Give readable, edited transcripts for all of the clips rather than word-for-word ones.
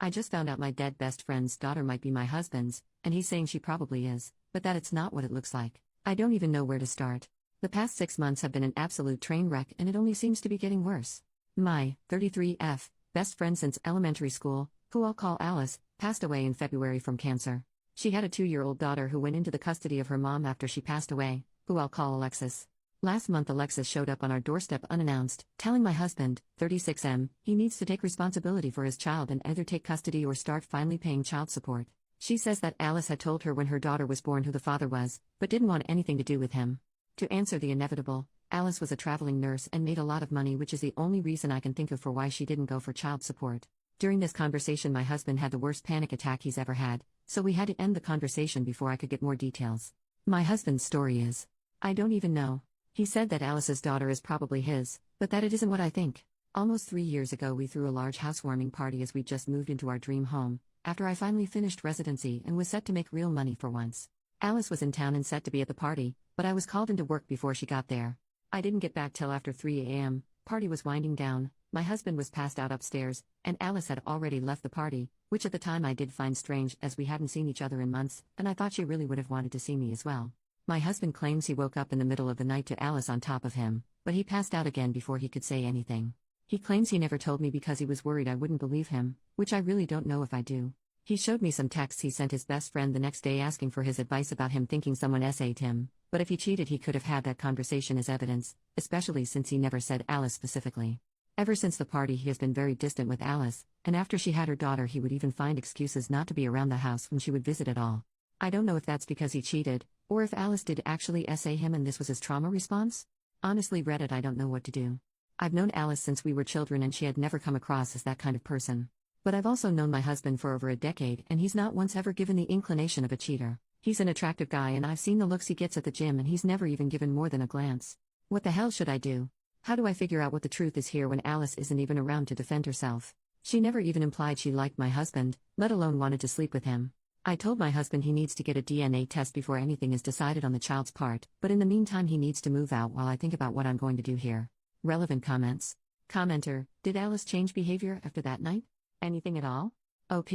I just found out my dead best friend's daughter might be my husband's, and he's saying she probably is, but that it's not what it looks like. I don't even know where to start. The past 6 months have been an absolute train wreck and it only seems to be getting worse. My 33F best friend since elementary school, who I'll call Alice, passed away in February from cancer. She had a 2-year-old daughter who went into the custody of her mom after she passed away, who I'll call Alexis. Last month Alexis showed up on our doorstep unannounced, telling my husband, 36M, he needs to take responsibility for his child and either take custody or start finally paying child support. She says that Alice had told her when her daughter was born who the father was, but didn't want anything to do with him. To answer the inevitable, Alice was a traveling nurse and made a lot of money, which is the only reason I can think of for why she didn't go for child support. During this conversation my husband had the worst panic attack he's ever had, so we had to end the conversation before I could get more details. My husband's story is, I don't even know. He said that Alice's daughter is probably his, but that it isn't what I think. Almost 3 years ago we threw a large housewarming party as we just moved into our dream home, after I finally finished residency and was set to make real money for once. Alice was in town and set to be at the party, but I was called into work before she got there. I didn't get back till after 3 a.m., party was winding down, my husband was passed out upstairs, and Alice had already left the party, which at the time I did find strange as we hadn't seen each other in months, and I thought she really would have wanted to see me as well. My husband claims he woke up in the middle of the night to Alice on top of him, but he passed out again before he could say anything. He claims he never told me because he was worried I wouldn't believe him, which I really don't know if I do. He showed me some texts he sent his best friend the next day asking for his advice about him thinking someone SA'd him, but if he cheated he could have had that conversation as evidence, especially since he never said Alice specifically. Ever since the party he has been very distant with Alice, and after she had her daughter he would even find excuses not to be around the house when she would visit at all. I don't know if that's because he cheated, or if Alice did actually SA him and this was his trauma response? Honestly Reddit, I don't know what to do. I've known Alice since we were children and she had never come across as that kind of person. But I've also known my husband for over a decade and he's not once ever given the inclination of a cheater. He's an attractive guy and I've seen the looks he gets at the gym and he's never even given more than a glance. What the hell should I do? How do I figure out what the truth is here when Alice isn't even around to defend herself? She never even implied she liked my husband, let alone wanted to sleep with him. I told my husband he needs to get a DNA test before anything is decided on the child's part, but in the meantime he needs to move out while I think about what I'm going to do here. Relevant comments. Commenter, did Alice change behavior after that night? Anything at all? OP,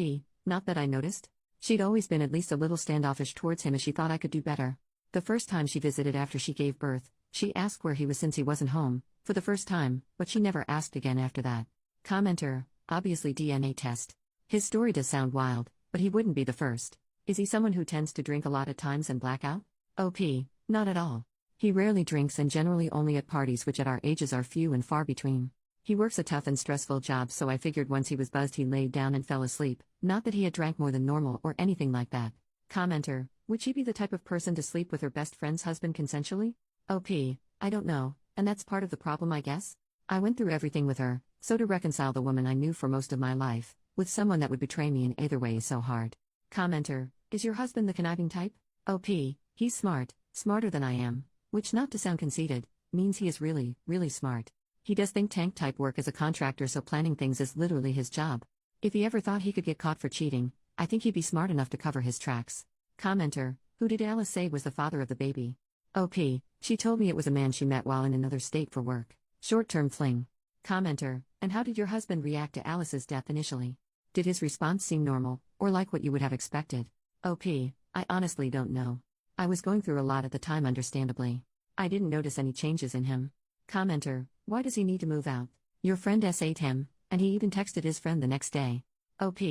not that I noticed. She'd always been at least a little standoffish towards him as she thought I could do better. The first time she visited after she gave birth, she asked where he was since he wasn't home, for the first time, but she never asked again after that. Commenter, obviously DNA test. His story does sound wild, but he wouldn't be the first. Is he someone who tends to drink a lot at times and black out? OP, not at all. He rarely drinks and generally only at parties, which at our ages are few and far between. He works a tough and stressful job, so I figured once he was buzzed he laid down and fell asleep, not that he had drank more than normal or anything like that. Commenter, would she be the type of person to sleep with her best friend's husband consensually? OP, I don't know, and that's part of the problem I guess. I went through everything with her, so to reconcile the woman I knew for most of my life with someone that would betray me in either way is so hard. Commenter, is your husband the conniving type? OP, he's smart, smarter than I am, which, not to sound conceited, means he is really, really smart. He does think tank type work as a contractor, so planning things is literally his job. If he ever thought he could get caught for cheating, I think he'd be smart enough to cover his tracks. Commenter, who did Alice say was the father of the baby? OP, she told me it was a man she met while in another state for work. Short-term fling. Commenter, and how did your husband react to Alice's death initially? Did his response seem normal, or like what you would have expected? OP, I honestly don't know. I was going through a lot at the time, understandably. I didn't notice any changes in him. Commenter, why does he need to move out? Your friend SA'd him, and he even texted his friend the next day. OP,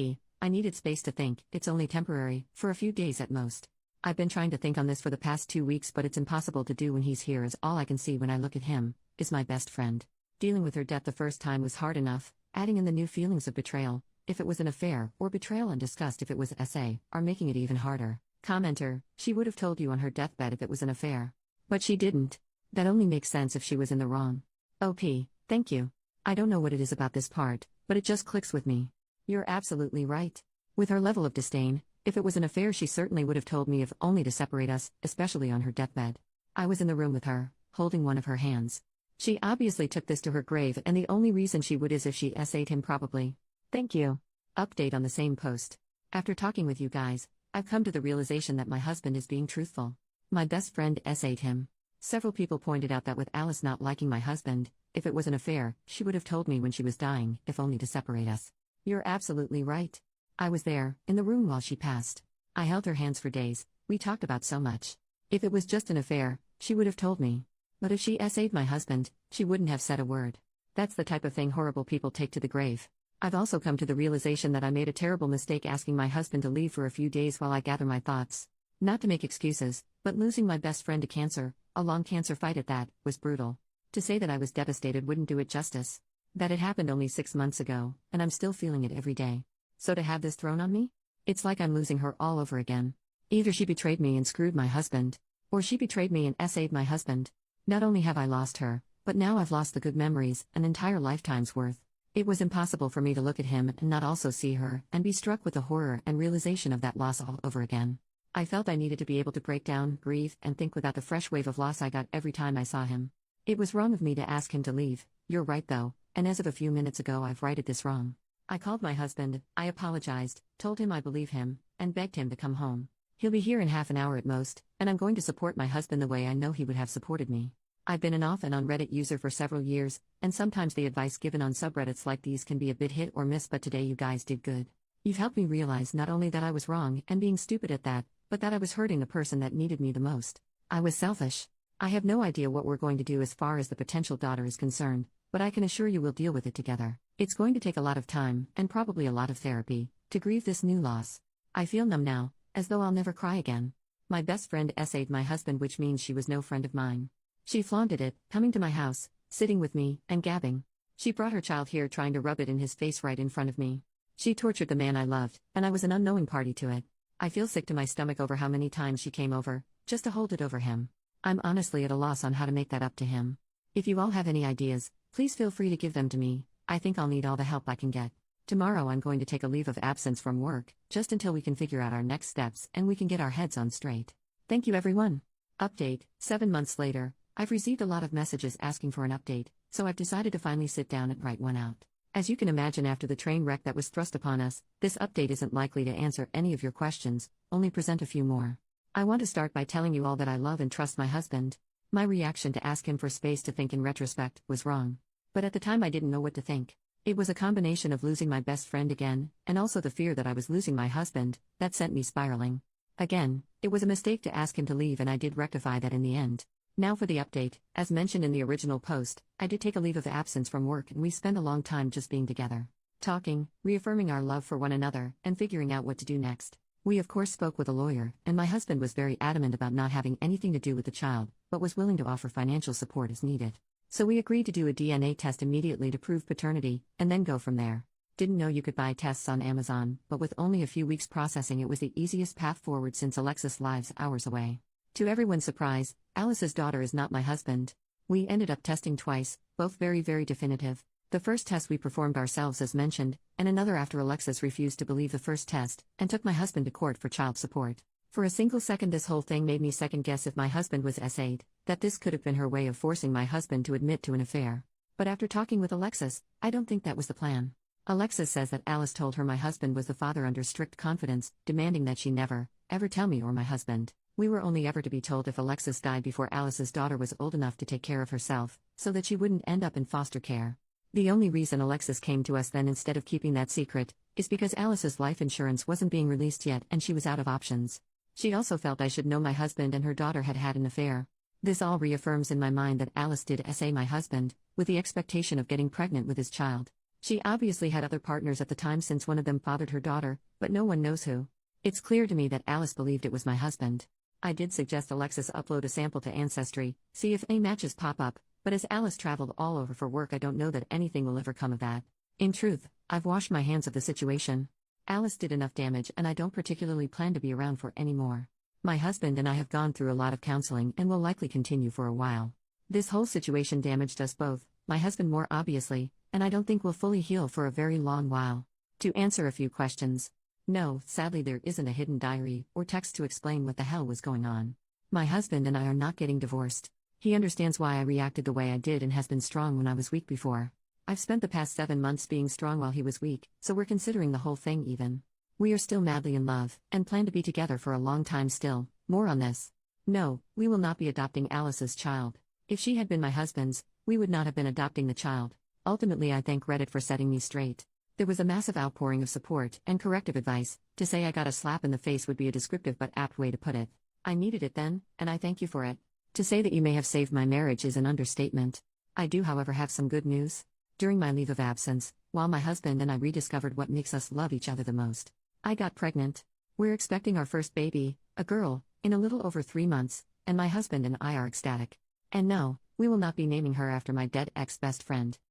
I needed space to think, it's only temporary, for a few days at most. I've been trying to think on this for the past 2 weeks, but it's impossible to do when he's here, as all I can see when I look at him is my best friend. Dealing with her death the first time was hard enough, adding in the new feelings of betrayal, if it was an affair, or betrayal and disgust if it was SA, are making it even harder. Commenter, she would have told you on her deathbed if it was an affair. But she didn't. That only makes sense if she was in the wrong. OP, thank you. I don't know what it is about this part, but it just clicks with me. You're absolutely right. With her level of disdain, if it was an affair she certainly would have told me, if only to separate us, especially on her deathbed. I was in the room with her, holding one of her hands. She obviously took this to her grave, and the only reason she would is if she SA'd him probably. Thank you. Update on the same post. After talking with you guys, I've come to the realization that my husband is being truthful. My best friend SA'd him. Several people pointed out that with Alice not liking my husband, if it was an affair, she would have told me when she was dying, if only to separate us. You're absolutely right. I was there, in the room while she passed. I held her hands for days, we talked about so much. If it was just an affair, she would have told me. But if she essayed my husband, she wouldn't have said a word. That's the type of thing horrible people take to the grave. I've also come to the realization that I made a terrible mistake asking my husband to leave for a few days while I gather my thoughts. Not to make excuses, but losing my best friend to cancer, a long cancer fight at that, was brutal. To say that I was devastated wouldn't do it justice. That it happened only 6 months ago, and I'm still feeling it every day. So to have this thrown on me? It's like I'm losing her all over again. Either she betrayed me and screwed my husband, or she betrayed me and essayed my husband. Not only have I lost her, but now I've lost the good memories, an entire lifetime's worth. It was impossible for me to look at him and not also see her, and be struck with the horror and realization of that loss all over again. I felt I needed to be able to break down, grieve, and think without the fresh wave of loss I got every time I saw him. It was wrong of me to ask him to leave, you're right though, and as of a few minutes ago I've righted this wrong. I called my husband, I apologized, told him I believe him, and begged him to come home. He'll be here in half an hour at most, and I'm going to support my husband the way I know he would have supported me. I've been an off and on Reddit user for several years, and sometimes the advice given on subreddits like these can be a bit hit or miss, but today you guys did good. You've helped me realize not only that I was wrong and being stupid at that, but that I was hurting the person that needed me the most. I was selfish. I have no idea what we're going to do as far as the potential daughter is concerned, but I can assure you we'll deal with it together. It's going to take a lot of time, and probably a lot of therapy, to grieve this new loss. I feel numb now, as though I'll never cry again. My best friend essayed my husband, which means she was no friend of mine. She flaunted it, coming to my house, sitting with me, and gabbing. She brought her child here trying to rub it in his face right in front of me. She tortured the man I loved, and I was an unknowing party to it. I feel sick to my stomach over how many times she came over, just to hold it over him. I'm honestly at a loss on how to make that up to him. If you all have any ideas, please feel free to give them to me. I think I'll need all the help I can get. Tomorrow I'm going to take a leave of absence from work, just until we can figure out our next steps and we can get our heads on straight. Thank you everyone. Update, 7 months later. I've received a lot of messages asking for an update, so I've decided to finally sit down and write one out. As you can imagine, after the train wreck that was thrust upon us, this update isn't likely to answer any of your questions, only present a few more. I want to start by telling you all that I love and trust my husband. My reaction to ask him for space to think in retrospect was wrong. But at the time I didn't know what to think. It was a combination of losing my best friend again, and also the fear that I was losing my husband, that sent me spiraling. Again, it was a mistake to ask him to leave, and I did rectify that in the end. Now for the update. As mentioned in the original post, I did take a leave of absence from work, and we spent a long time just being together. Talking, reaffirming our love for one another, and figuring out what to do next. We of course spoke with a lawyer, and my husband was very adamant about not having anything to do with the child, but was willing to offer financial support as needed. So we agreed to do a DNA test immediately to prove paternity, and then go from there. Didn't know you could buy tests on Amazon, but with only a few weeks processing it was the easiest path forward since Alexis lives hours away. To everyone's surprise, Alice's daughter is not my husband. We ended up testing twice, both very definitive. The first test we performed ourselves as mentioned, and another after Alexis refused to believe the first test, and took my husband to court for child support. For a single second this whole thing made me second guess if my husband was essayed, that this could have been her way of forcing my husband to admit to an affair. But after talking with Alexis, I don't think that was the plan. Alexis says that Alice told her my husband was the father under strict confidence, demanding that she never, ever tell me or my husband. We were only ever to be told if Alexis died before Alice's daughter was old enough to take care of herself, so that she wouldn't end up in foster care. The only reason Alexis came to us then instead of keeping that secret, is because Alice's life insurance wasn't being released yet and she was out of options. She also felt I should know my husband and her daughter had had an affair. This all reaffirms in my mind that Alice did essay my husband, with the expectation of getting pregnant with his child. She obviously had other partners at the time since one of them fathered her daughter, but no one knows who. It's clear to me that Alice believed it was my husband. I did suggest Alexis upload a sample to Ancestry, see if any matches pop up, but as Alice traveled all over for work I don't know that anything will ever come of that. In truth, I've washed my hands of the situation. Alice did enough damage and I don't particularly plan to be around for any more. My husband and I have gone through a lot of counseling and will likely continue for a while. This whole situation damaged us both, my husband more obviously, and I don't think we'll fully heal for a very long while. To answer a few questions. No, sadly there isn't a hidden diary or text to explain what the hell was going on. My husband and I are not getting divorced. He understands why I reacted the way I did and has been strong when I was weak before. I've spent the past 7 months being strong while he was weak, so we're considering the whole thing even. We are still madly in love, and plan to be together for a long time still. More on this. No, we will not be adopting Alice's child. If she had been my husband's, we would not have been adopting the child. Ultimately I thank Reddit for setting me straight. There was a massive outpouring of support and corrective advice. To say I got a slap in the face would be a descriptive but apt way to put it. I needed it then, and I thank you for it. To say that you may have saved my marriage is an understatement. I do, however, have some good news. During my leave of absence, while my husband and I rediscovered what makes us love each other the most, I got pregnant. We're expecting our first baby, a girl, in a little over 3 months, and my husband and I are ecstatic. And no, we will not be naming her after my dead ex-best friend.